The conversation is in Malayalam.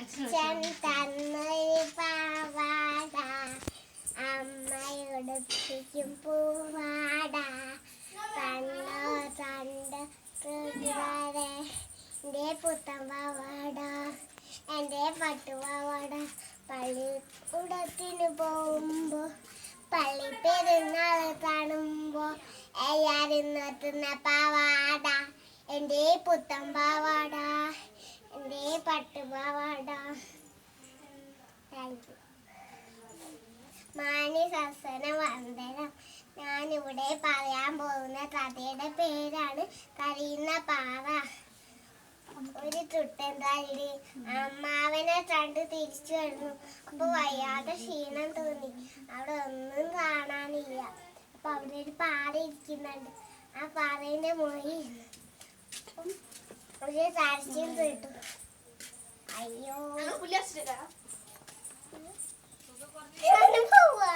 അച്ഛൻ തന്നൊരു പാവാട അമ്മയുടുപ്പിക്കും പൂവാട തന്നോ തണ്ട് കൂട്ടുകാരെ എൻ്റെ പുത്തൻ പാവാട എൻ്റെ പട്ടുപാവാട പള്ളിക്കൂടത്തിന് പോകുമ്പോൾ പള്ളി പെരുന്നാൾ കാണുമ്പോൾ എല്ലാവരും നിർത്തുന്ന പാവാട എൻ്റെ പുത്തൻ പാവാട എൻ്റെ പട്ടുപാവാട. Thank you. മാന്യസദസ്സിന് വന്ദനം. ഞാനിവിടെ പറയാൻ പോകുന്ന കഥയുടെ പേരാണ് കരയുന്ന പാവ. ഒരു ചുട്ടൻതാഴി അമ്മാവനെ കണ്ട് തിരിച്ചു വരുന്നു. അപ്പൊ വയ്യാതെ ക്ഷീണം തോന്നി. അവിടെ ഒന്നും കാണാനില്ല. അപ്പൊ അവിടെ ഒരു പാറ ഇരിക്കുന്നുണ്ട്. ആ പാറയുടെ മുകളിൽ ഒരു സാക്ഷ്യം കേട്ടു. അയ്യോ പോവാ